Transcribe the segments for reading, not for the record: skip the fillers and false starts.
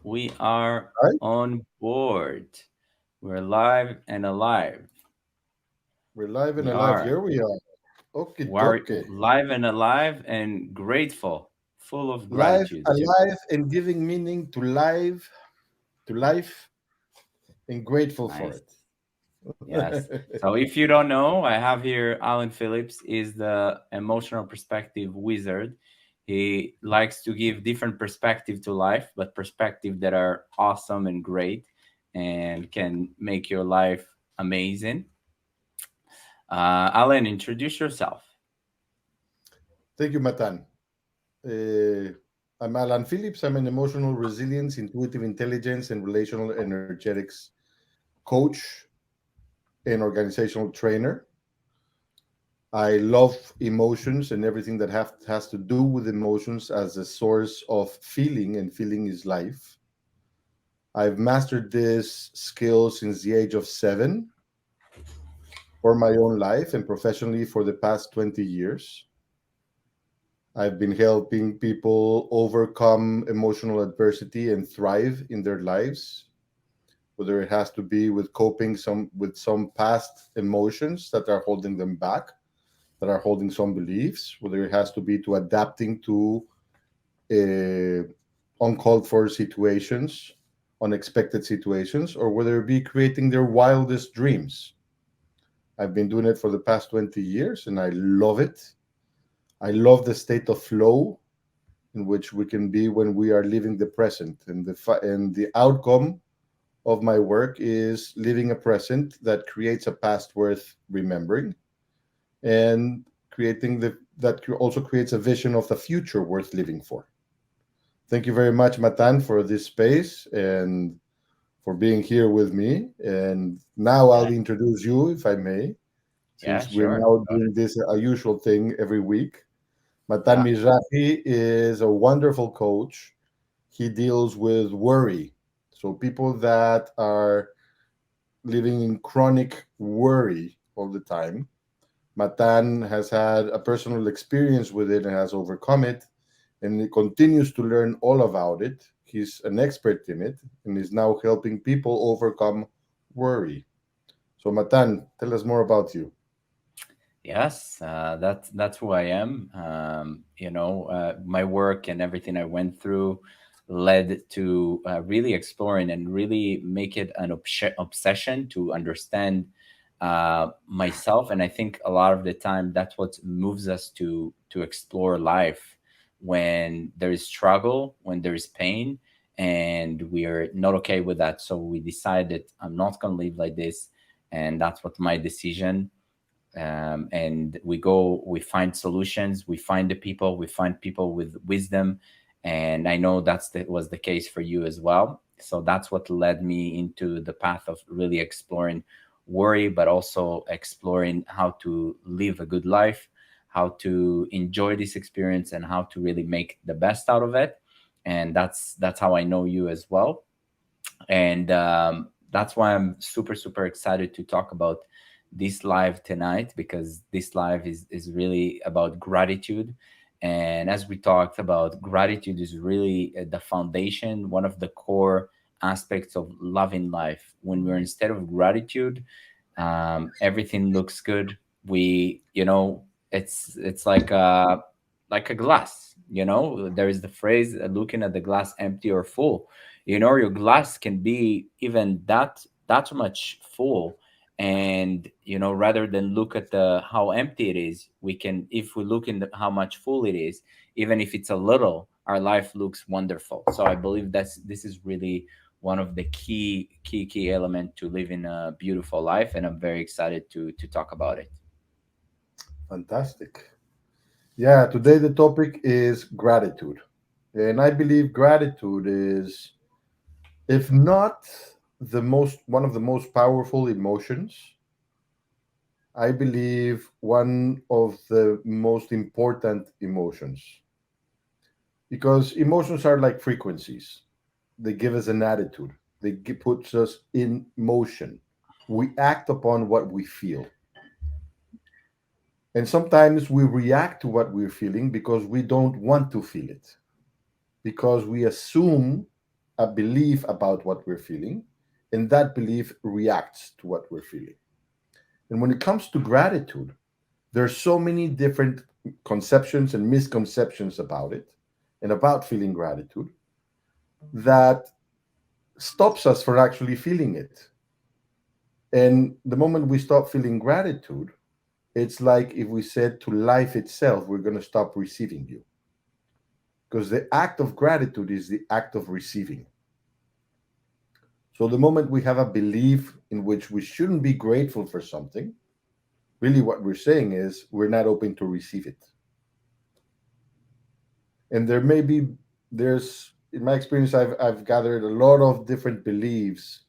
We are Right? on board. We're live and alive. We're live and We alive. are. Here we are. Okie We're dokie. live and alive and grateful, full of Live, gratitude too. alive, and giving meaning to life, and grateful for Nice. it. Yes. So if you don't know, I have here Alan Phillips is the emotional perspective wizard. He likes to give different perspective to life, but perspective that are awesome and great and can make your life amazing. Alan, introduce yourself. Thank you, Matan. Uh, I'm Alan Phillips. I'm an emotional resilience, intuitive intelligence, and relational energetics coach and organizational trainer. I love emotions and everything that has to do with emotions as a source of feeling, and feeling is life. I've mastered this skill since the age of 7 for my own life and professionally for the past 20 years. I've been helping people overcome emotional adversity and thrive in their lives, whether it has to be with coping some past emotions that are holding them back, that are holding some beliefs, whether it has to be to adapting to uh, uncalled for situations, unexpected situations, or whether it be creating their wildest dreams. I've been doing it for the past 20 years and I love it. I love the state of flow in which we can be when we are living the present. And the outcome of my work is living a present that creates a past worth remembering, and creating the that also creates a vision of the future worth living for. Thank you very much, Matan, for this space and for being here with me. And now Yeah. I'll introduce you, if I may, Yeah, since we're sure. now doing this a usual thing every week. Matan Yeah. Mizrahi is a wonderful coach. He deals with worry. So people that are living in chronic worry all the time. Matan has had a personal experience with it and has overcome it, and he continues to learn all about it. He's an expert in it and is now helping people overcome worry. So, Matan, tell us more about you. Yes, that's who I am. My work and everything I went through led to really exploring and really make it an obsession to understand myself. And I think a lot of the time that's what moves us to explore life when there is struggle, when there is pain, and we are not okay with that. So we decided I'm not gonna live like this, and that's what my decision, and we find solutions, we find the people, we find people with wisdom. And I know that was the case for you as well. So that's what led me into the path of really exploring worry, but also exploring how to live a good life, how to enjoy this experience, and how to really make the best out of it. And that's how I know you as well. And that's why I'm super super excited to talk about this live tonight, because this live is really about gratitude. And as we talked about, gratitude is really the foundation, one of the core aspects of loving life. When we're instead of gratitude, everything looks good. We you know It's like a glass. There is the phrase, looking at the glass empty or full. Your glass can be even that much full. And rather than look at the how empty it is, we can, if we look in how much full it is, even if it's a little, our life looks wonderful. So I believe this is really one of the key element to living a beautiful life, and I'm very excited to talk about it. Fantastic. Yeah, today the topic is gratitude. And I believe gratitude is, if not one of the most powerful emotions, I believe one of the most important emotions, because emotions are like frequencies. They give us an attitude. Puts us in motion. We act upon what we feel, and sometimes we react to what we're feeling because we don't want to feel it, because we assume a belief about what we're feeling, and that belief reacts to what we're feeling. And when it comes to gratitude, there's so many different conceptions and misconceptions about it and about feeling gratitude that stops us from actually feeling it. And the moment we stop feeling gratitude, it's like if we said to life itself, we're going to stop receiving you. Because the act of gratitude is the act of receiving. So the moment we have a belief in which we shouldn't be grateful for something, really what we're saying is we're not open to receive it. And there's, in my experience, I've gathered a lot of different beliefs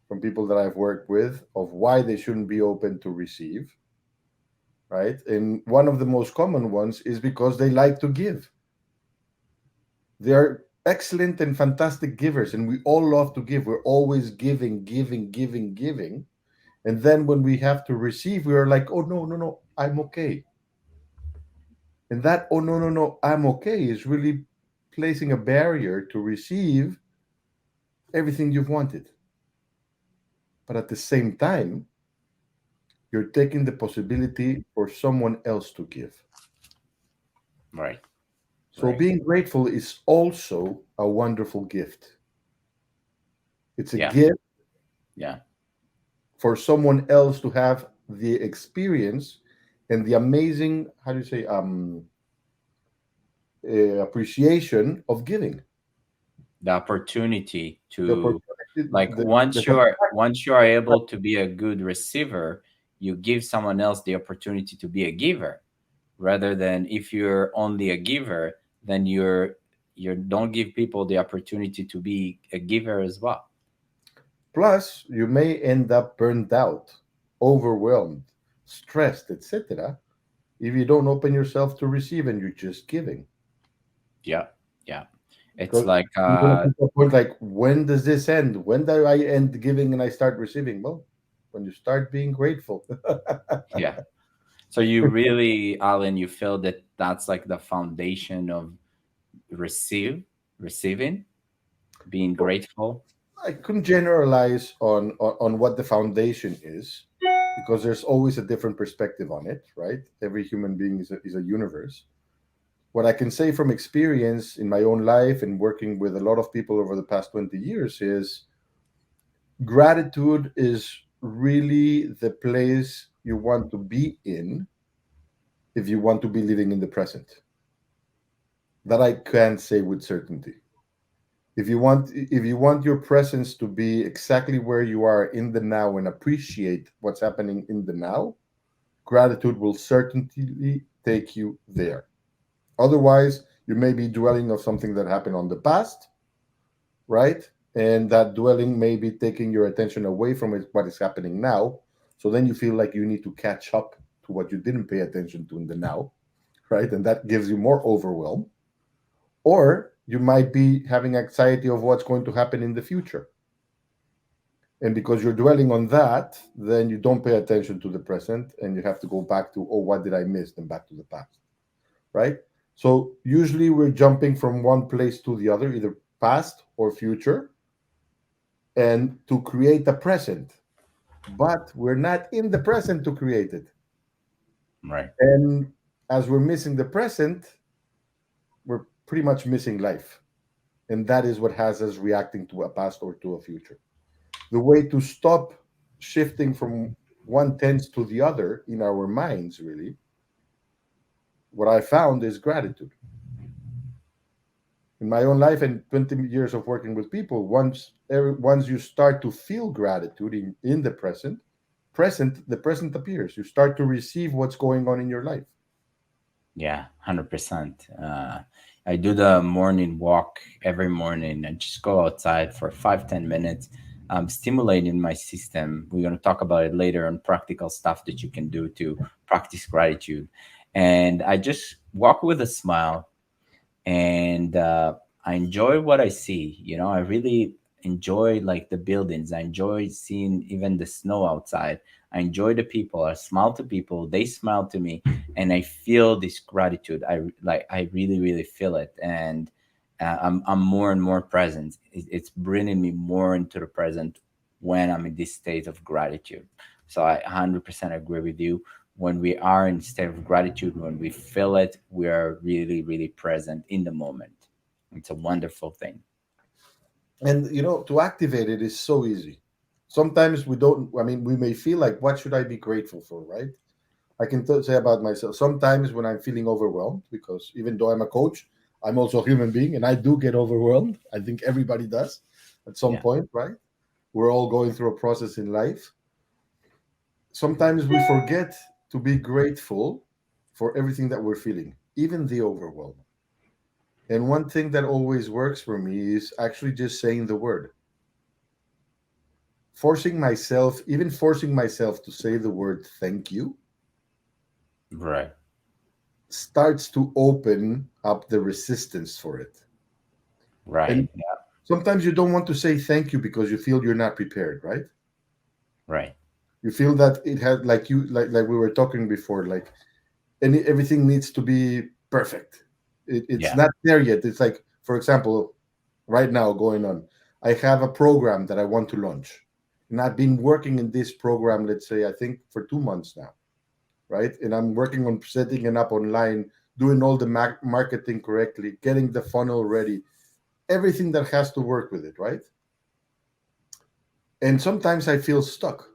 from people that I've worked with of why they shouldn't be open to receive, right? And one of the most common ones is because they like to give. They are excellent and fantastic givers, and we all love to give. We're always giving, giving, giving, giving. And then when we have to receive, we are like, oh, no, no, no, I'm okay. And that, oh, no, no, no, I'm okay is really placing a barrier to receive everything you've wanted. But at the same time, you're taking the possibility for someone else to give. Right. So Right. being grateful is also a wonderful gift. It's a Yeah. gift Yeah. for someone else to have the experience and the amazing, how do you say, appreciation of giving. The opportunity The to, opportunity, like, the once you are able to be a good receiver, you give someone else the opportunity to be a giver, rather than if you're only a giver, then you don't give people the opportunity to be a giver as well. plus you may end up burned out, overwhelmed, stressed, etc. if you don't open yourself to receive and you're just giving. Yeah. Yeah. It's Because like you're gonna come to a point like, when does this end? When do I end giving and I start receiving? Well, when you start being grateful. yeah. So you really, Alan, you feel that that's like the foundation of receiving, being Well, grateful. I couldn't generalize on what the foundation is because there's always a different perspective on it, right? Every human being is a universe. What I can say from experience in my own life and working with a lot of people over the past 20 years is gratitude is really the place you want to be in if you want to be living in the present. That I can't say with certainty. If you want your presence to be exactly where you are in the now and appreciate what's happening in the now, gratitude will certainly take you there. Otherwise, you may be dwelling on something that happened on the past, right? And that dwelling may be taking your attention away from what is happening now. So then you feel like you need to catch up to what you didn't pay attention to in the now, right? And that gives you more overwhelm. Or you might be having anxiety of what's going to happen in the future. And because you're dwelling on that, then you don't pay attention to the present and you have to go back to, oh, what did I miss? Then back to the past, right? So usually we're jumping from one place to the other, either past or future, and to create a present. But we're not in the present to create it. Right. And as we're missing the present, we're pretty much missing life. And that is what has us reacting to a past or to a future. The way to stop shifting from one tense to the other in our minds, really, what I found is gratitude. In my own life and 20 years of working with people, once you start to feel gratitude in the the present appears. You start to receive what's going on in your life. Yeah, 100%. I do the morning walk every morning and just go outside for 5-10 minutes, stimulating my system. We're going to talk about it later on, practical stuff that you can do to practice gratitude. And I just walk with a smile, and I enjoy what I see. I really enjoy like the buildings. I enjoy seeing even the snow outside. I enjoy the people. I smile to people. They smile to me, and I feel this gratitude. I really, really feel it, and I'm more and more present. It's bringing me more into the present when I'm in this state of gratitude. So I 100% agree with you. When we are in state of gratitude, when we feel it, we are really, really present in the moment. It's a wonderful thing. And to activate it is so easy. Sometimes we don't. I mean, we may feel like, what should I be grateful for, right? I can say about myself. Sometimes when I'm feeling overwhelmed, because even though I'm a coach, I'm also a human being, and I do get overwhelmed. I think everybody does at some Yeah. point, right? We're all going through a process in life. Sometimes we forget to be grateful for everything that we're feeling, even the overwhelm. And one thing that always works for me is actually just saying the word, forcing myself to say the word thank you Right. starts to open up the resistance for it. Right. And sometimes you don't want to say thank you because you feel you're not prepared, right? Right. You feel that it had, like we were talking before, like everything needs to be perfect. It's Yeah. not there yet. It's like, for example, right now going on, I have a program that I want to launch. And I've been working in this program, let's say, I think for 2 months now, right? And I'm working on setting it up online, doing all the marketing correctly, getting the funnel ready, everything that has to work with it, right? And sometimes I feel stuck,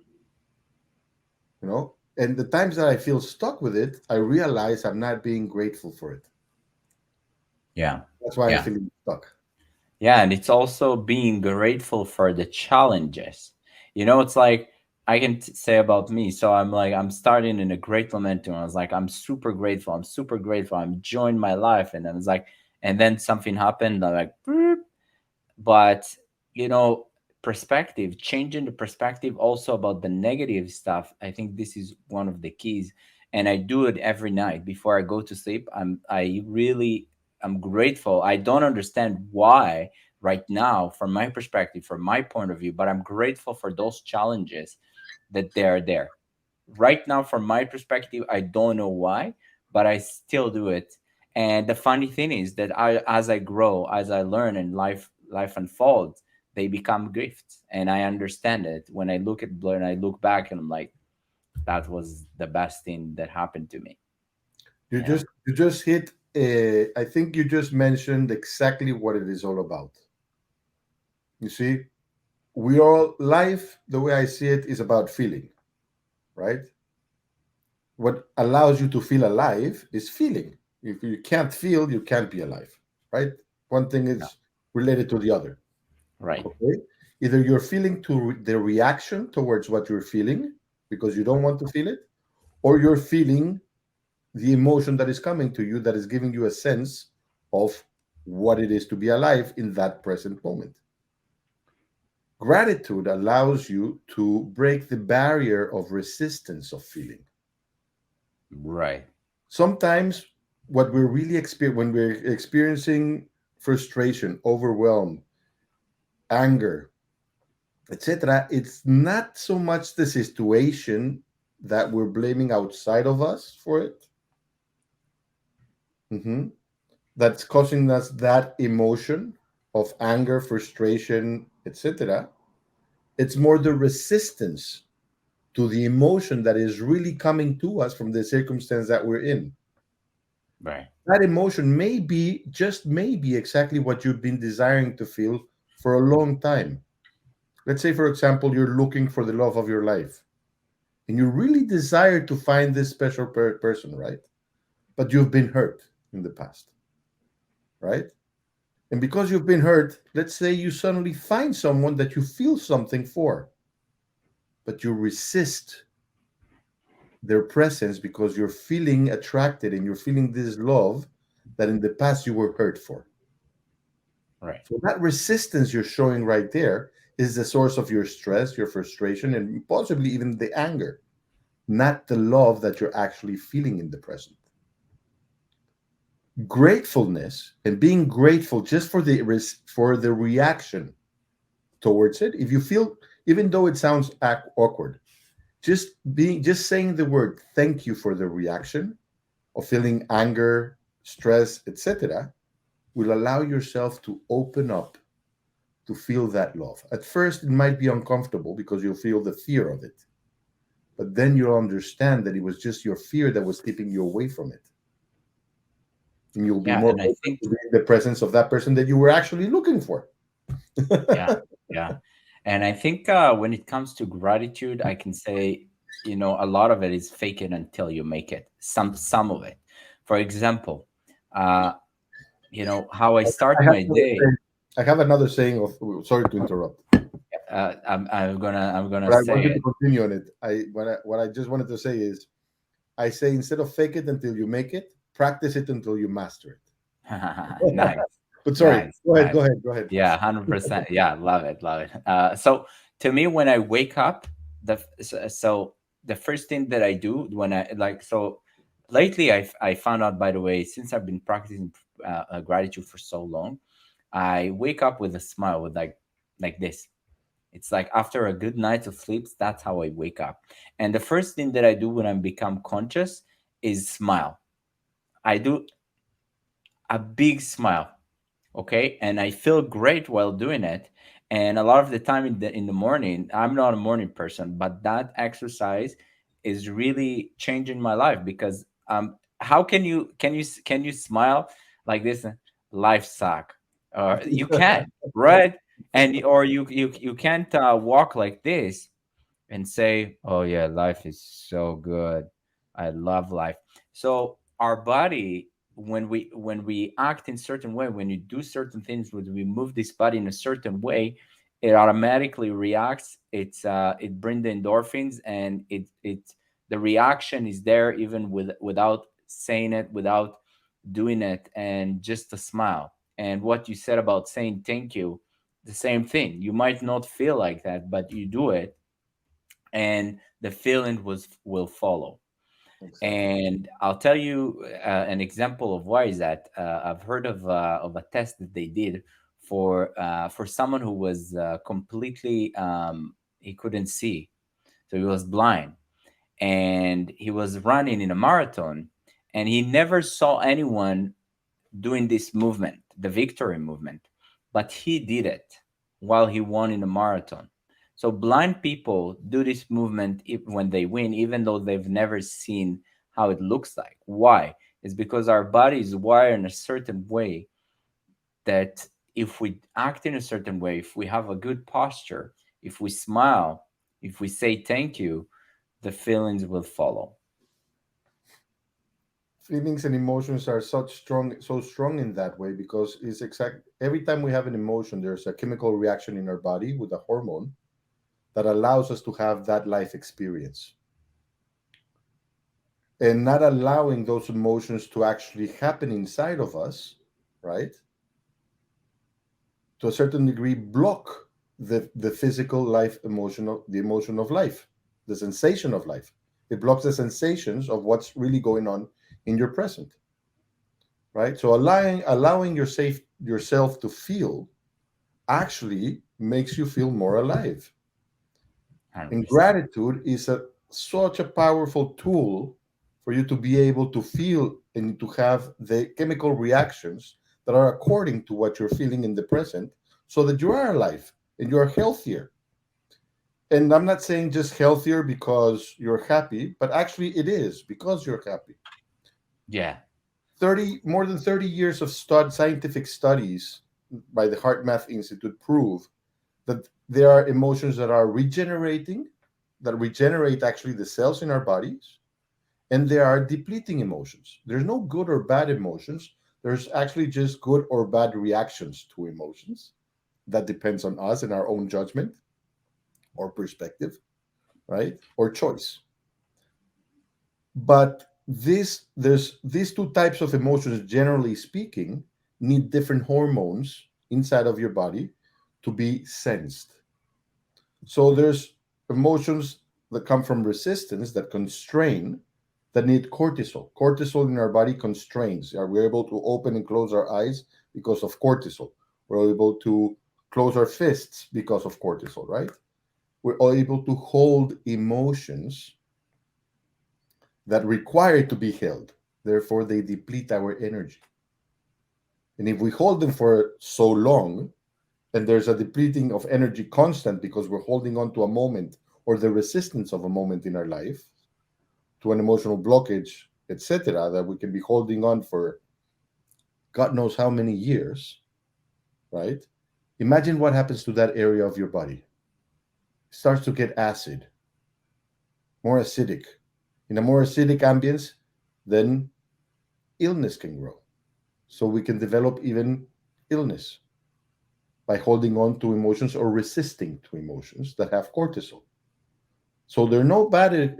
you know? And the times that I feel stuck with it, I realize I'm not being grateful for it. Yeah. That's why I'm Yeah. feeling stuck. Yeah, and it's also being grateful for the challenges. It's like I can say about me. So I'm like, I'm starting in a great momentum. I was like, I'm super grateful. I'm super grateful. I'm enjoying my life. And then it's like, and then something happened. I'm like, "Boop." But you know perspective, changing the perspective also about the negative stuff, I think this is one of the keys. And I do it every night before I go to sleep. I'm grateful. I don't understand why right now, from my perspective, from my point of view, but I'm grateful for those challenges, that they are there right now. From my perspective, I don't know why, but I still do it. And the funny thing is that as I grow, as I learn, and life unfolds, they become gifts, and I understand it. When I look at blur and I look back, and I'm like, that was the best thing that happened to me. You you know just hit. I think you just mentioned exactly what it is all about. You see, we all life. The way I see it is about feeling, right? What allows you to feel alive is feeling. If you can't feel, you can't be alive, right? One thing yeah. is related to the other. Right. Okay, either you're feeling the reaction towards what you're feeling because you don't want to feel it, or you're feeling the emotion that is coming to you that is giving you a sense of what it is to be alive in that present moment. Gratitude allows you to break the barrier of resistance of feeling. Right. Sometimes what we're really when we're experiencing frustration, overwhelm, anger, etc., it's not so much the situation that we're blaming outside of us for it. Mhm. That's causing us that emotion of anger, frustration, etc. It's more the resistance to the emotion that is really coming to us from the circumstance that we're in. Right. That emotion may be, just maybe, exactly what you've been desiring to feel for a long time. Let's say, for example, you're looking for the love of your life and you really desire to find this special person, right? But you've been hurt in the past, right? And because you've been hurt, let's say you suddenly find someone that you feel something for, but you resist their presence because you're feeling attracted and you're feeling this love that in the past you were hurt for. Right. So that resistance you're showing right there is the source of your stress, your frustration, and possibly even the anger, not the love that you're actually feeling in the present. Gratefulness and being grateful just for for the reaction towards it. If you feel, even though it sounds awkward, just saying the word thank you for the reaction of feeling anger, stress, etc., will allow yourself to open up to feel that love. At first, it might be uncomfortable because you'll feel the fear of it, but then you'll understand that it was just your fear that was keeping you away from it. And you'll be Yeah, more and I open think to be in the presence of that person that you were actually looking for. yeah, yeah. And I think when it comes to gratitude, I can say, a lot of it is fake it until you make it. Some of it. For example, uh, how I I start have my another day. saying, I have another saying of, sorry to interrupt, I'm gonna but I say want you to it. continue on it. What I just wanted to say is, I say instead of fake it until you make it, practice it until you master it. Nice, But sorry, nice, go ahead, nice. go ahead, go ahead. Yeah, 100%. Yeah, love it, love it. So to me, when I wake up, so the first thing that I do when I like so lately, I found out, by the way, since I've been practicing gratitude for so long, I wake up with a smile, with like this. It's like after a good night of sleep, that's how I wake up. And the first thing that I do when I become conscious is smile. I do a big smile, okay, and I feel great while doing it. And a lot of the time in the morning, I'm not a morning person, but that exercise is really changing my life, because how can you smile like this? Life suck, or you can, right? And or you can't walk like this and say, "Oh yeah, life is so good. I love life." So our body, when we act in certain way, when you do certain things, when we move this body in a certain way, it automatically reacts. It brings the endorphins, and it the reaction is there even without saying it, without doing it, and just a smile. And what you said about saying thank you, the same thing. You might not feel like that, but you do it, and the feeling will follow. Exactly. And I'll tell you an example of why is that. I've heard of a test that they did for someone who was completely he couldn't see, so he was blind, and he was running in a marathon, and he never saw anyone doing this movement, the victory movement, but he did it while he won in a marathon. So blind people do this movement when they win, even though they've never seen how it looks like. Why? It's because our body is wired in a certain way that if we act in a certain way, if we have a good posture, if we smile, if we say thank you, the feelings will follow. Feelings and emotions are so strong in that way because it's exact. Every time we have an emotion, there's a chemical reaction in our body with a hormone that allows us to have that life experience, and not allowing those emotions to actually happen inside of us, right? To a certain degree, block the physical life, the emotion of life, the sensation of life. It blocks the sensations of what's really going on in your present, right? So allowing yourself to feel actually makes you feel more alive. And 100%. gratitude is such a powerful tool for you to be able to feel and to have the chemical reactions that are according to what you're feeling in the present, so that you are alive and you are healthier. And I'm not saying just healthier because you're happy, but actually it is because you're happy. Yeah. 30 more than 30 years of scientific studies by the Heart Math Institute prove that there are emotions that are regenerating, that regenerate actually the cells in our bodies, and there are depleting emotions. There's no good or bad emotions. There's actually just good or bad reactions to emotions. That depends on us and our own judgment or perspective, right? Or choice. But there's these two types of emotions, generally speaking, need different hormones inside of your body to be sensed. So there's emotions that come from resistance, that constrain, that need cortisol. Cortisol in our body constrains. Are we able to open and close our eyes because of cortisol? We're able to close our fists because of cortisol, right? We're all able to hold emotions that require to be held. Therefore, they deplete our energy. And if we hold them for so long, then there's a depleting of energy constant because we're holding on to a moment or the resistance of a moment in our life to an emotional blockage, etc., that we can be holding on for God knows how many years, right? Imagine what happens to that area of your body. It starts to get acid, more acidic. In a more acidic ambience, then illness can grow. So we can develop even illness by holding on to emotions or resisting to emotions that have cortisol. So they're no bad.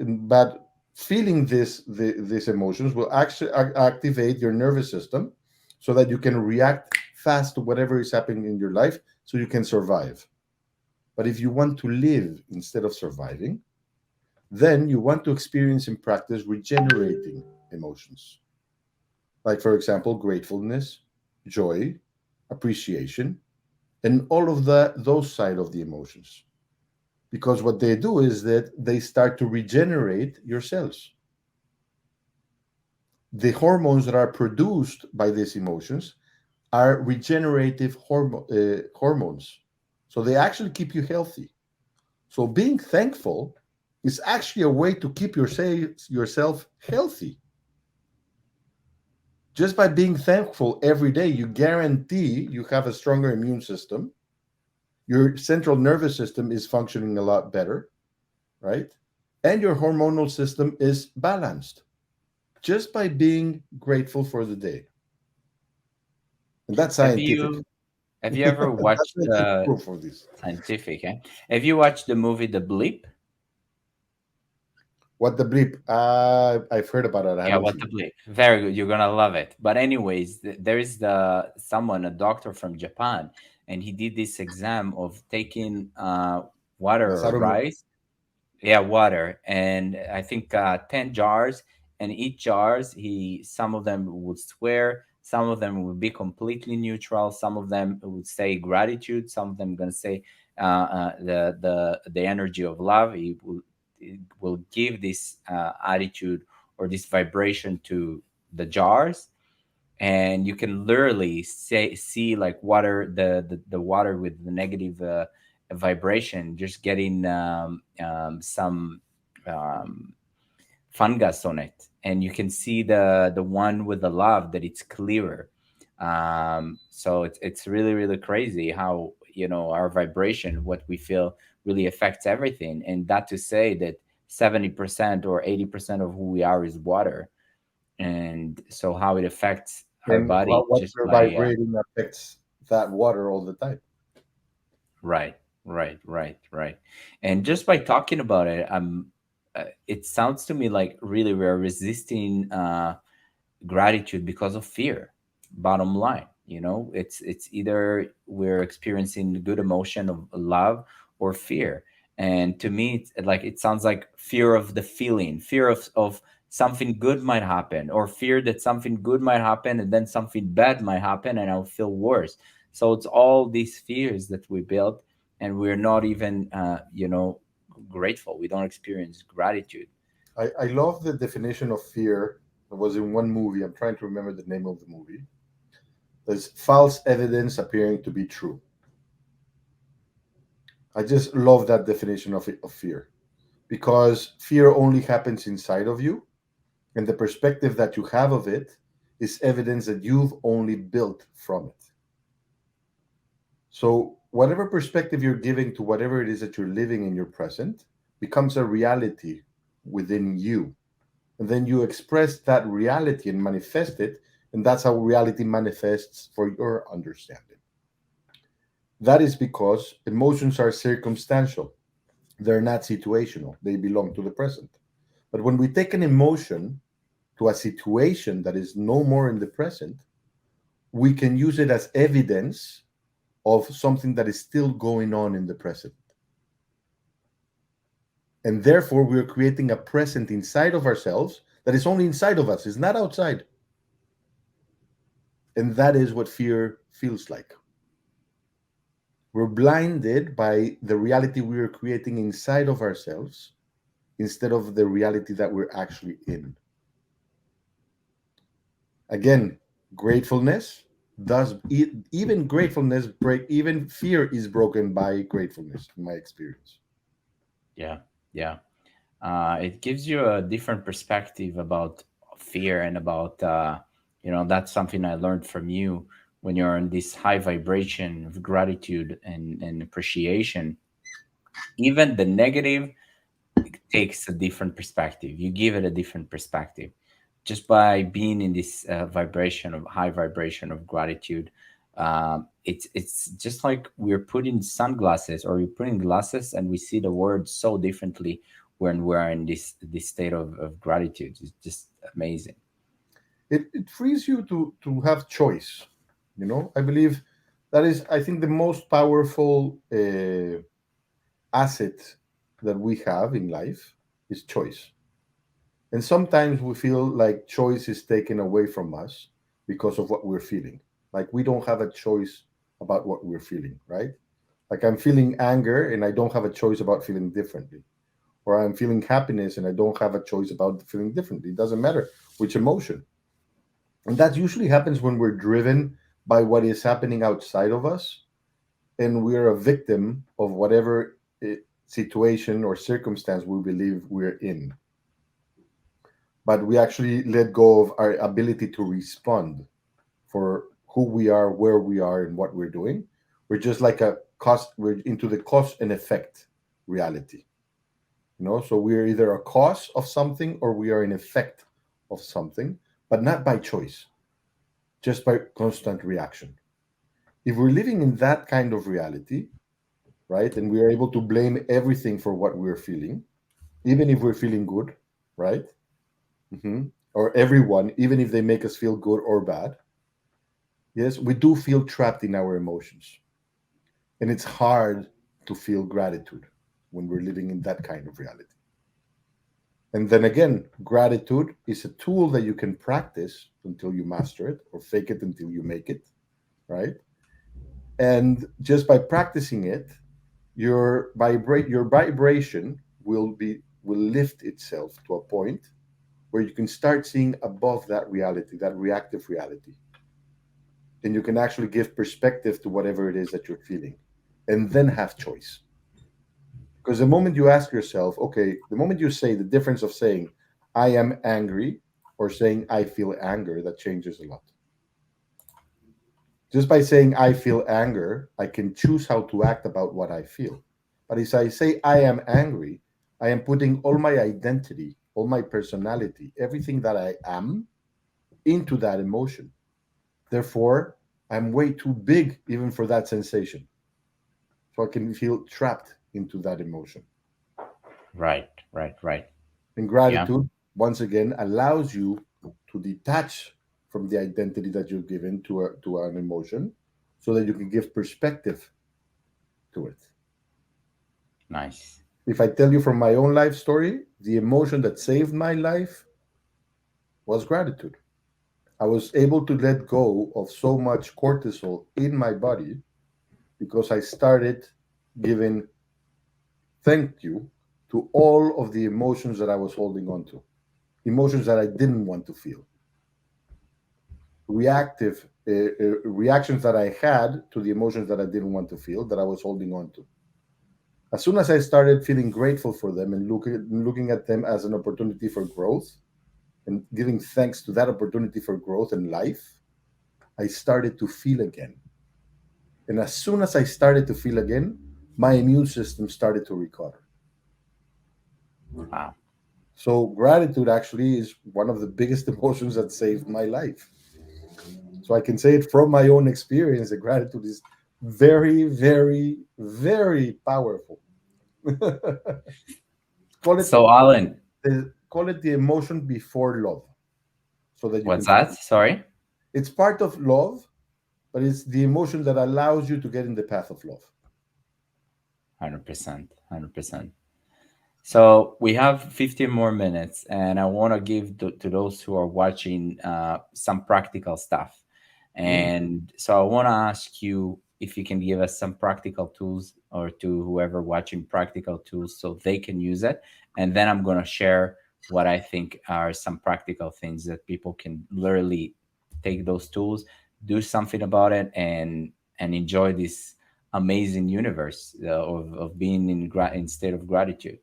Feeling these emotions will actually activate your nervous system so that you can react fast to whatever is happening in your life so you can survive. But if you want to live instead of surviving, then you want to experience and practice regenerating emotions. Like, for example, gratefulness, joy, appreciation, and all of those side of the emotions. Because what they do is that they start to regenerate your cells. The hormones that are produced by these emotions are regenerative hormones. So they actually keep you healthy. So being thankful is actually a way to keep yourself healthy. Just by being thankful every day, you guarantee you have a stronger immune system. Your central nervous system is functioning a lot better, right? And your hormonal system is balanced just by being grateful for the day. And that's Have scientific. you have you ever That's watched scientific proof for this. scientific? Eh? Have you watched the movie The Bleep? What the bleep? I've heard about it. I Yeah, haven't what seen the it. bleep. Very good. You're gonna love it. But anyways, there is someone, a doctor from Japan, and he did this exam of taking water or Masaru rice. Yeah, water, and I think 10 jars, and each jars, he some of them would swear, some of them would be completely neutral, some of them would say gratitude, some of them gonna say the energy of love. It will give this attitude or this vibration to the jars, and you can literally see like water, the water with the negative vibration just getting some um, fungus on it, and you can see the one with the love that it's clearer. So it's really really crazy how our vibration, what we feel, really affects everything, and that to say that 70% or 80% of who we are is water, and so how it affects our and body what just you're by vibrating affects that water all the time. right, right, and just by talking about it, it sounds to me like really we're resisting gratitude because of fear. Bottom line, it's either we're experiencing good emotion of love or fear. And to me, it's like it sounds like fear of the feeling, fear of something good might happen, or fear that something good might happen and then something bad might happen and I'll feel worse. So it's all these fears that we built, and we're not even grateful. We don't experience gratitude. I love the definition of fear that was in one movie. I'm trying to remember the name of the movie. There's false evidence appearing to be true. I just love that definition of fear because fear only happens inside of you, and the perspective that you have of it is evidence that you've only built from it. So, whatever perspective you're giving to whatever it is that you're living in your present becomes a reality within you. And then you express that reality and manifest it. And that's how reality manifests for your understanding. That is because emotions are circumstantial, they're not situational, they belong to the present. But when we take an emotion to a situation that is no more in the present, we can use it as evidence of something that is still going on in the present. And therefore, we're creating a present inside of ourselves that is only inside of us, it's not outside. And that is what fear feels like. We're blinded by the reality we are creating inside of ourselves instead of the reality that we're actually in. Again, gratefulness, Thus, even gratefulness break, even fear is broken by gratefulness, in my experience. Yeah, yeah. It gives you a different perspective about fear and about that's something I learned from you. When you're in this high vibration of gratitude and appreciation, even the negative takes a different perspective. You give it a different perspective just by being in this vibration of high vibration of gratitude. It's just like we're putting sunglasses or we're putting glasses and we see the world so differently when we're in this state of gratitude. It's just amazing. It frees you to have choice. I believe that is, I think, the most powerful asset that we have in life is choice. And sometimes we feel like choice is taken away from us because of what we're feeling. Like we don't have a choice about what we're feeling, right? Like I'm feeling anger and I don't have a choice about feeling differently. Or I'm feeling happiness and I don't have a choice about feeling differently. It doesn't matter which emotion. And that usually happens when we're driven by what is happening outside of us and we're a victim of whatever situation or circumstance we believe we're in. But we actually let go of our ability to respond for who we are, where we are, and what we're doing. We're just like a cost, we're into the cause and effect reality. So we're either a cause of something or we are an effect of something, but not by choice, just by constant reaction. If we're living in that kind of reality, right, and we are able to blame everything for what we're feeling, even if we're feeling good, right? hmm Or everyone, even if they make us feel good or bad, yes, we do feel trapped in our emotions. And it's hard to feel gratitude when we're living in that kind of reality. And then again, gratitude is a tool that you can practice until you master it or fake it until you make it, right? And just by practicing it, your vibration will lift itself to a point where you can start seeing above that reality, that reactive reality. And you can actually give perspective to whatever it is that you're feeling and then have choice. Because the moment you ask yourself, okay, the moment you say the difference of saying, I am angry or saying, I feel anger, that changes a lot. Just by saying, I feel anger, I can choose how to act about what I feel. But if I say, I am angry, I am putting all my identity, all my personality, everything that I am into that emotion. Therefore, I'm way too big even for that sensation. So I can feel trapped into that emotion. Right, right, right. And Yeah, gratitude, once again, allows you to detach from the identity that you're given to an emotion so that you can give perspective to it. nice. If I tell you from my own life story, the emotion that saved my life was gratitude. I was able to let go of so much cortisol in my body because I started giving thank you to all of the emotions that I was holding on to, emotions that I didn't want to feel, reactive reactions that I had to the emotions that I didn't want to feel that I was holding on to. As soon as I started feeling grateful for them and looking at them as an opportunity for growth and giving thanks to that opportunity for growth in life, I started to feel again. And as soon as I started to feel again, my immune system started to recover. Wow. So gratitude actually is one of the biggest emotions that saved my life. So I can say it from my own experience that gratitude is very, very, very powerful. call it So, Alan, call it the emotion before love, so that you what's can. that? Sorry. It's part of love, but it's the emotion that allows you to get in the path of love. 100%. 100%. So we have 15 more minutes, and I want to give to those who are watching some practical stuff. Mm. And so I want to ask you if you can give us some practical tools, or to whoever watching, practical tools so they can use it. And then I'm going to share what I think are some practical things that people can literally take those tools, do something about it, and enjoy this amazing universe of being in state of gratitude.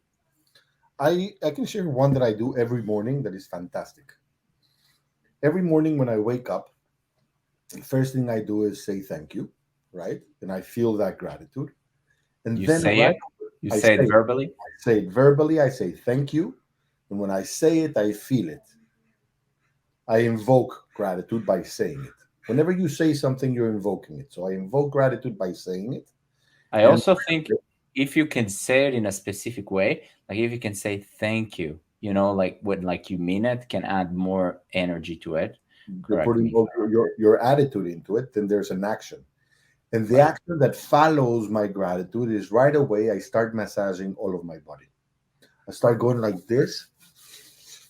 I can share one that I do every morning that is fantastic. Every morning when I wake up, the first thing I do is say thank you, right? And I feel that gratitude. And You then say right, it, you I say it say verbally. it verbally, I say thank you. And when I say it, I feel it. I invoke gratitude by saying it. Whenever you say something, you're invoking it. So I invoke gratitude by saying it. I And also think if you can say it in a specific way, like if you can say thank you, like what, like you mean it, can add more energy to it. you're Correct putting me if all your attitude into it, then there's an action. And the right. action that follows my gratitude is right away I start massaging all of my body. I start going like this,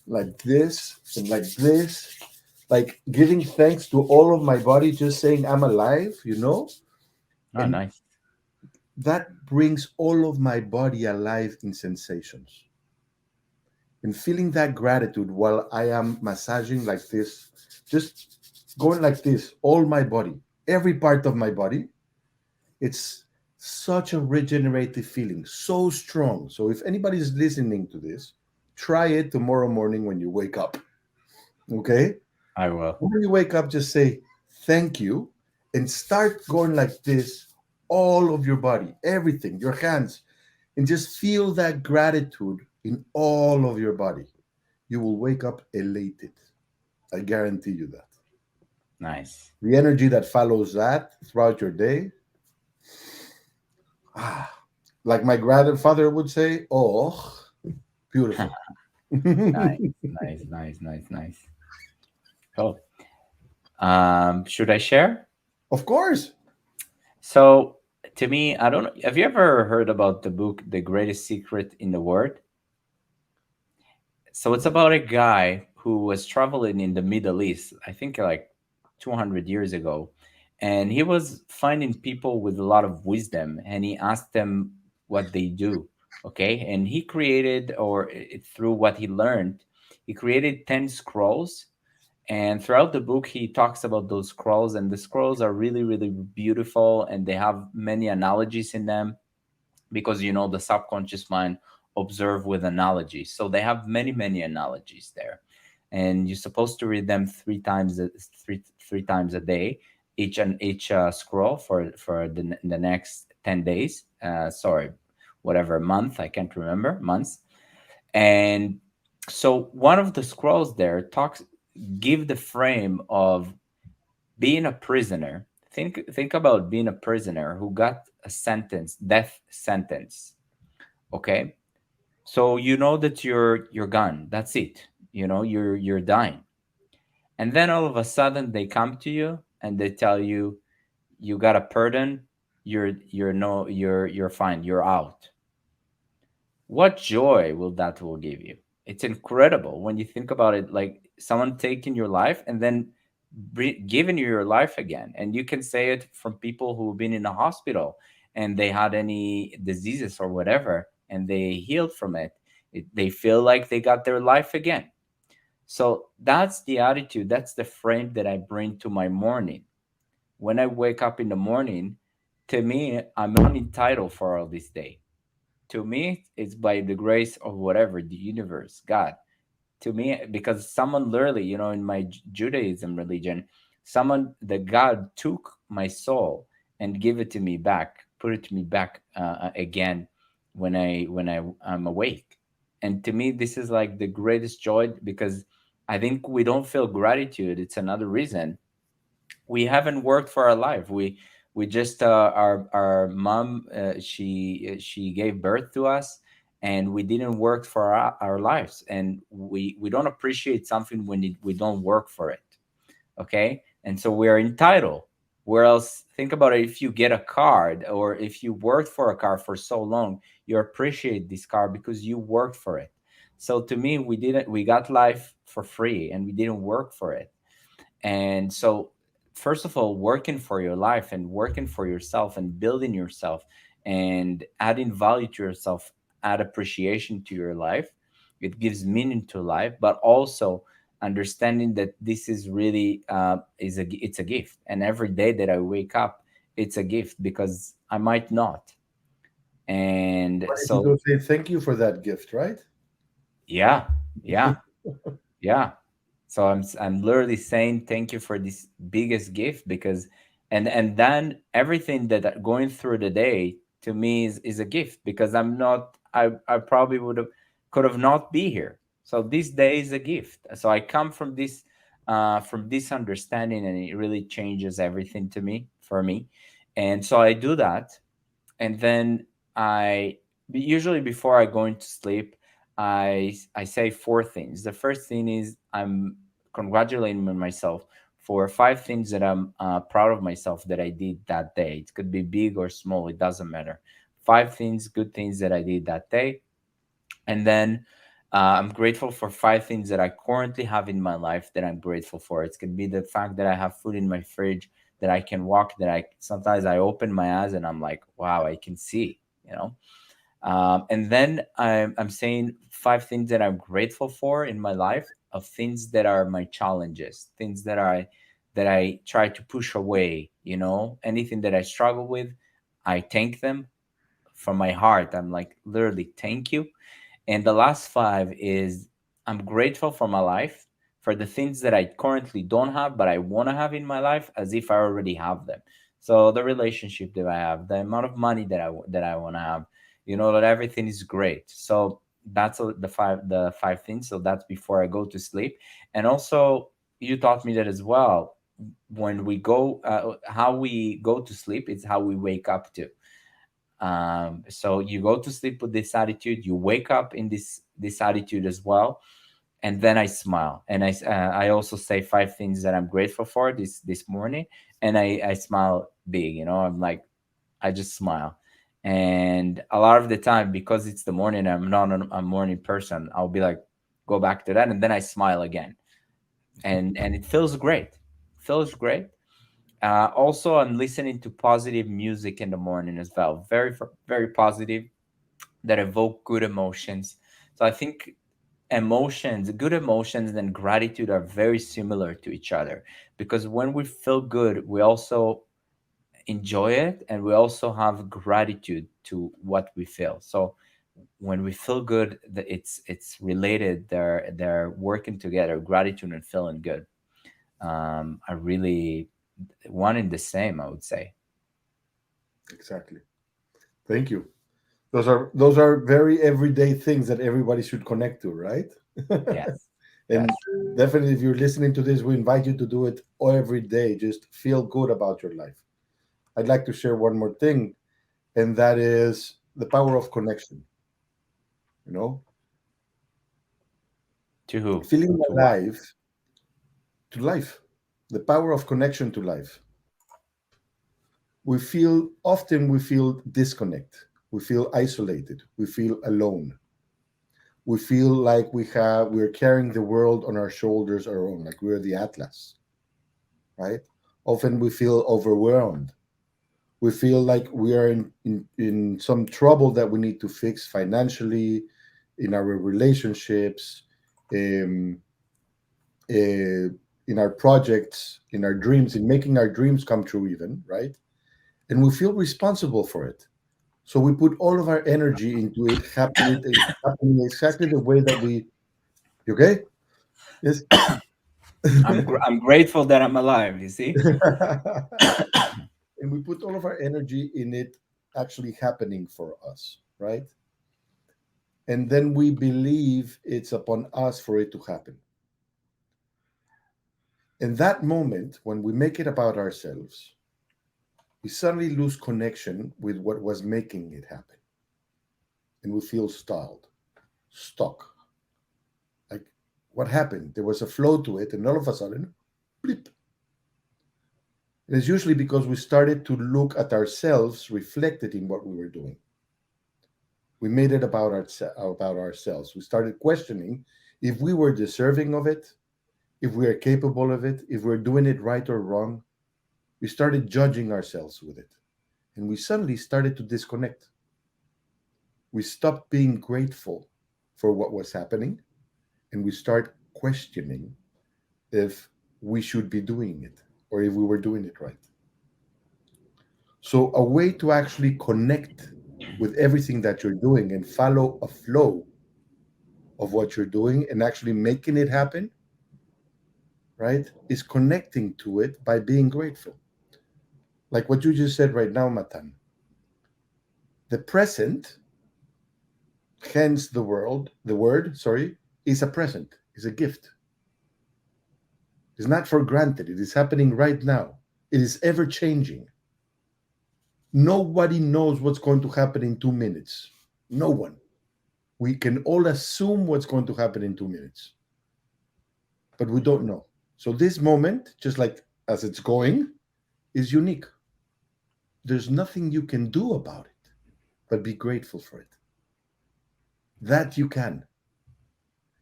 and like this, like giving thanks to all of my body, just saying I'm alive, Oh, and nice. that brings all of my body alive in sensations. And feeling that gratitude while I am massaging like this, just going like this, all my body, every part of my body, it's such a regenerative feeling, so strong. So if anybody's listening to this, try it tomorrow morning when you wake up. Okay? I will. When you wake up, just say thank you and start going like this, all of your body, everything, your hands, and just feel that gratitude in all of your body. You will wake up elated. I guarantee you that. Nice. The energy that follows that throughout your day, ah, like my grandfather would say, oh, beautiful. Nice, nice, nice, nice, nice. Cool. Should I share? Of course. So, to me, I don't know. Have you ever heard about the book, The Greatest Secret in the World? So it's about a guy who was traveling in the Middle East, I think like 200 years ago. And he was finding people with a lot of wisdom, and he asked them what they do. Okay. And he created, or through what he learned, he created 10 scrolls. And throughout the book, he talks about those scrolls, and the scrolls are really, really beautiful, and they have many analogies in them because the subconscious mind observe with analogies, so they have many, many analogies there, and you're supposed to read them three times a day, each scroll for the next 10 days, sorry, whatever month, I can't remember months. And so one of the scrolls there talks, give the frame of being a prisoner. Think about being a prisoner who got a sentence, death sentence. Okay, so you know that you're gone, that's it, you're dying. And then all of a sudden they come to you and they tell you, you got a pardon, you're no you're fine, you're out. What joy will give you? It's incredible when you think about it, like someone taking your life and then giving you your life again. And you can say it from people who've been in a hospital and they had any diseases or whatever, and they healed from it. They feel like they got their life again. So that's the attitude, that's the frame that I bring to my morning. When I wake up in the morning, to me, I'm not entitled for all this day. To me, it's by the grace of whatever, the universe, God. To me, because someone literally, in my Judaism religion, someone, the God took my soul and give it to me back, put it to me back again when I'm awake. And to me, this is like the greatest joy, because I think we don't feel gratitude. It's another reason we haven't worked for our life. We just our mom, she gave birth to us, and we didn't work for our lives, and we don't appreciate something when we don't work for it. Okay, and so we are entitled. Whereas think about it, if you get a card, or if you worked for a car for so long, you appreciate this car because you worked for it. So to me, we got life for free and we didn't work for it. And so, first of all, working for your life and working for yourself and building yourself and adding value to yourself, add appreciation to your life. It gives meaning to life, but also understanding that this is really it's a gift, and every day that I wake up, it's a gift because I might not. And What if you so, don't say thank you for that gift, right? yeah, yeah, yeah. So I'm literally saying thank you for this biggest gift, because and then everything that going through the day to me is a gift, because I probably would have could have not be here. So this day is a gift. So I come from this understanding, and it really changes everything to me for me. And so I do that, and then I usually, before I go into sleep, I say four things. The first thing is I'm congratulating myself for five things that I'm proud of myself that I did that day. It could be big or small, it doesn't matter. Five things, good things that I did that day. And then I'm grateful for five things that I currently have in my life that I'm grateful for. It could be the fact that I have food in my fridge, that I can walk, that I sometimes I open my eyes and I'm like, wow, I can see, you know. And then I'm saying five things that I'm grateful for in my life, of things that are my challenges, things that I try to push away, you know, anything that I struggle with, I thank them from my heart. I'm like, literally, thank you. And the last five is I'm grateful for my life, for the things that I currently don't have, but I want to have in my life as if I already have them. So the relationship that I have, the amount of money that I want to have, you know, that everything is great. So that's the five things. So that's before I go to sleep. And also, you taught me that as well. When we go, how we go to sleep, it's how we wake up to. So you go to sleep with this attitude, you wake up in this attitude as well. And then I smile, and I also say five things that I'm grateful for this morning, and I smile big, you know. I'm like, I just smile. And a lot of the time, because it's the morning, I'm not a morning person, I'll be like, go back to that, and then I smile again. And it feels great, feels great. Also, I'm listening to positive music in the morning as well, very positive, that evoke good emotions. So I think emotions, good emotions and gratitude are very similar to each other, because when we feel good, we also enjoy it, and we also have gratitude to what we feel. So when we feel good, it's related. They're working together. Gratitude and feeling good are really one and the same, I would say. Exactly. Thank you. Those are very everyday things that everybody should connect to, right? Yes, And yes. definitely, if you're listening to this, we invite you to do it every day. Just feel good about your life. I'd like to share one more thing, and that is the power of connection. You know, To who? feeling To what? alive to life, the power of connection to life. We feel disconnect. We feel isolated. We feel alone. We feel like we're carrying the world on our shoulders, our own, like we're the Atlas, right? Often we feel overwhelmed. We feel like we are in some trouble that we need to fix financially, in our relationships, um, in our projects, in our dreams, in making our dreams come true, even, right? And we feel responsible for it. So we put all of our energy into it happening exactly the way that we. You okay? Yes. I'm grateful that I'm alive. You see? And we put all of our energy in it actually happening for us, right? And then we believe it's upon us for it to happen. In that moment, when we make it about ourselves, we suddenly lose connection with what was making it happen. And we feel stalled, stuck. Like, what happened? There was a flow to it, and all of a sudden, blip. And it's usually because we started to look at ourselves reflected in what we were doing. We made it about ourselves. We started questioning if we were deserving of it, if we are capable of it, if we're doing it right or wrong. We started judging ourselves with it. And we suddenly started to disconnect. We stopped being grateful for what was happening, and we start questioning. if we should be doing it or if we were doing it right. So, a way to actually connect with everything that you're doing and follow a flow of what you're doing and actually making it happen, right, is connecting to it by being grateful. Like what you just said right now, Matan. The present, hence the word, sorry, is a present, is a gift. It's not for granted. It is happening right now. It is ever changing. Nobody knows what's going to happen in 2 minutes. No one. We can all assume what's going to happen in 2 minutes, but we don't know. So this moment, just like as it's going, is unique. There's nothing you can do about it, but be grateful for it. That you can.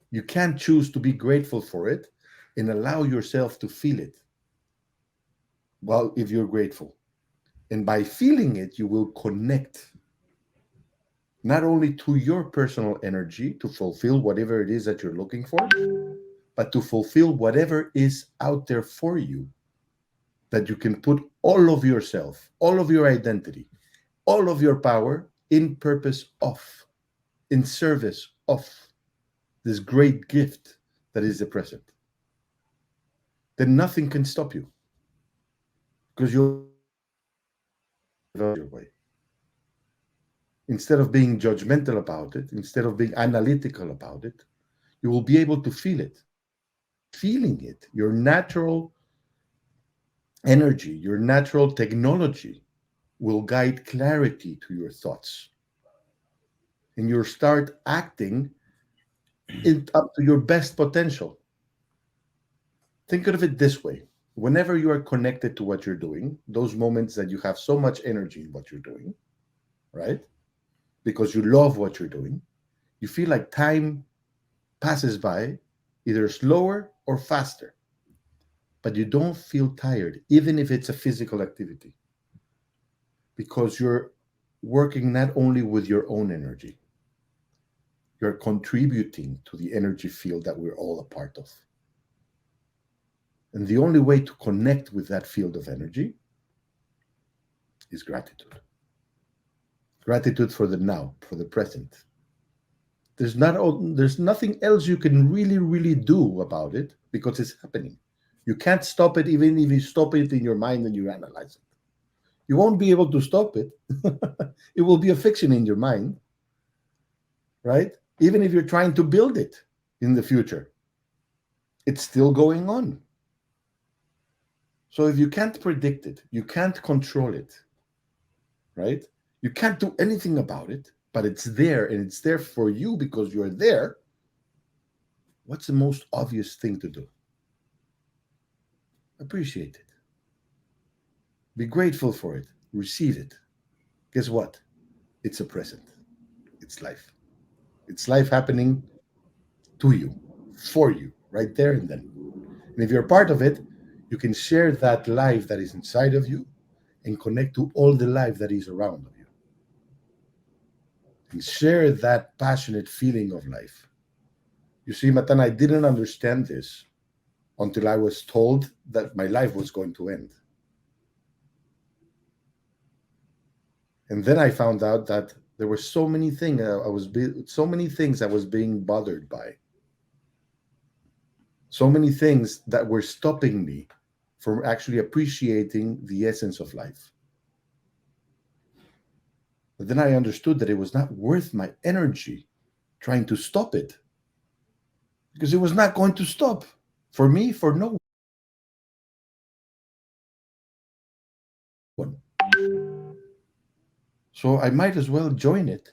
You can choose to be grateful for it and allow yourself to feel it. Well, if you're grateful. And by feeling it, you will connect not only to your personal energy to fulfill whatever it is that you're looking for, but to fulfill whatever is out there for you that you can put all of yourself, all of your identity, all of your power in purpose of, in service of this great gift that is the present. Then nothing can stop you because you'll be able to see it your way. Instead of being judgmental about it, instead of being analytical about it, you will be able to feel it. And by feeling it, your natural energy, your natural technology will guide clarity to your thoughts. And you'll start acting it up to your best potential. Think of it this way. Whenever you are connected to what you're doing, those moments that you have so much energy in what you're doing, right? Because you love what you're doing, you feel like time passes by either slower or faster, but you don't feel tired, even if it's a physical activity, because you're working not only with your own energy, you're contributing to the energy field that we're all a part of. And the only way to connect with that field of energy is gratitude. Gratitude for the now, for the present. There's nothing else you can really do about it because it's happening. You can't stop it even if you stop it in your mind and you analyze it. You won't be able to stop it. It will be a fiction in your mind, right? Even if you're trying to build it in the future, it's still going on. So if you can't predict it, you can't control it, right? You can't do anything about it, but it's there and it's there for you because you're there. What's the most obvious thing to do? Appreciate it. Be grateful for it. Receive it. Guess what? It's a present. It's life. It's life happening to you, for you, right there and then. And if you're part of it, you can share that life that is inside of you and connect to all the life that is around of you. And share that passionate feeling of life. You see, Matan, I didn't understand this until I was told that my life was going to end. And then I found out that there were so many things so many things I was being bothered by, so many things that were stopping me from actually appreciating the essence of life. But then I understood that it was not worth my energy trying to stop it because it was not going to stop for me, for no one. So I might as well join it,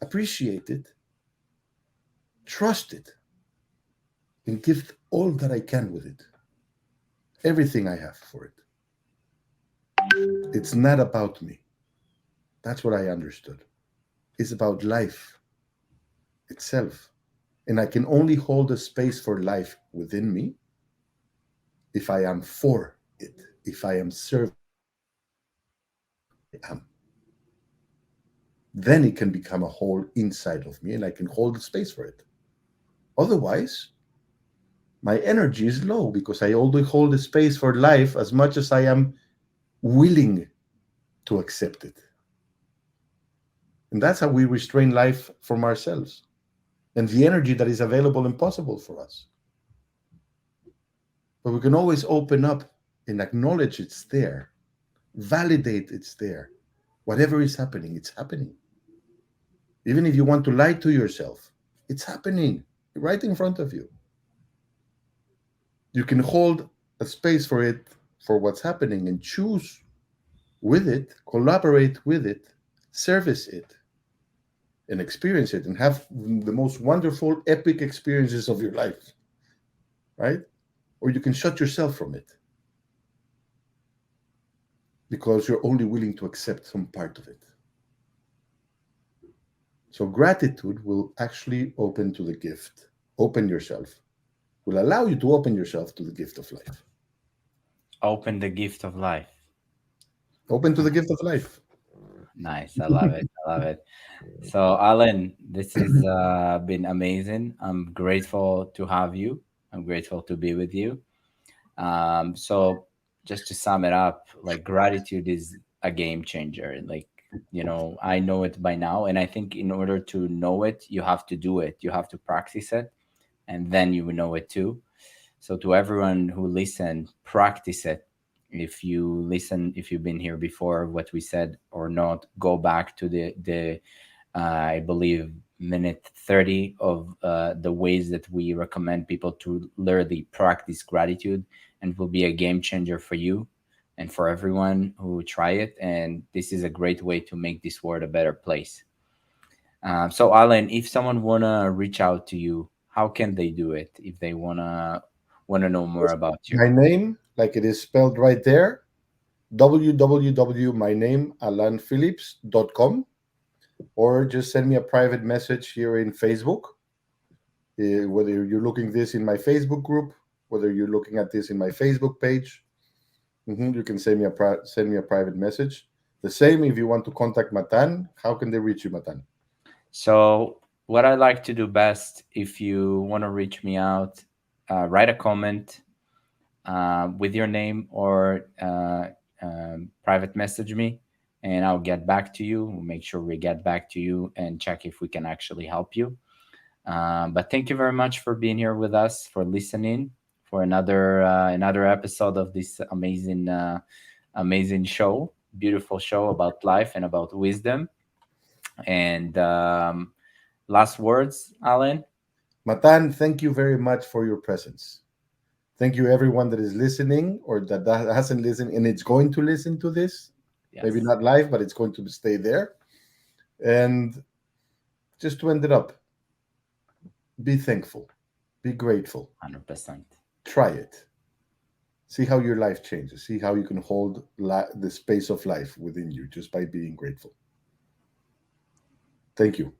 appreciate it, trust it, and give all that I can with it, everything I have for it. It's not about me. That's what I understood. It's about life itself. And I can only hold a space for life within me if I am for it, if I am serving I am. Then it can become a whole inside of me and I can hold the space for it. Otherwise, My energy is low because I only hold the space for life as much as I am willing to accept it. And that's how we restrain life from ourselves and the energy that is available and possible for us. But we can always open up and acknowledge it's there, validate it's there. Whatever is happening, it's happening. Even if you want to lie to yourself, it's happening right in front of you. You can hold a space for it, for what's happening, and choose with it, collaborate with it, service it, and experience it, and have the most wonderful, epic experiences of your life, right? Or you can shut yourself from it because you're only willing to accept some part of it. So gratitude will actually open to the gift, open yourself, will allow you to open yourself to the gift of life. Open the gift of life. Open to the gift of life. Nice. I love it. I love it. So, Alan, this has been amazing. I'm grateful to have you. I'm grateful to be with you. So, just to sum it up, like gratitude is a game changer. Like, I know it by now. And I think in order to know it, you have to do it, you have to practice it, and then you will know it too. So to everyone who listened, practice it. If you listen, if you've been here before, what we said or not, go back to the I believe minute 30 of the ways that we recommend people to literally practice gratitude, and it will be a game changer for you and for everyone who try it. And this is a great way to make this world a better place. So, Alan, if someone wanna reach out to you, how can they do it? If they wanna know more about you? My name, like it is spelled right there, www.mynamealanphillips.com, or just send me a private message here in Facebook. Whether you're looking this in my Facebook group, whether you're looking at this in my Facebook page, you can send me a private message. The same if you want to contact Matan. How can they reach you, Matan? So, what I like to do best, if you want to reach me out, write a comment with your name, or private message me, and I'll get back to you. We'll make sure we get back to you and check if we can actually help you. But thank you very much for being here with us, for listening, for another episode of this amazing show, beautiful show about life and about wisdom. And last words, Alan. Matan, thank you very much for your presence. Thank you, everyone that is listening or that hasn't listened and it's going to listen to this. Maybe Yes, not live, but it's going to stay there. And just to end it up, be thankful, be grateful, 100%. try it. See how your life changes. See how you can hold the space of life within you just by being grateful. Thank you.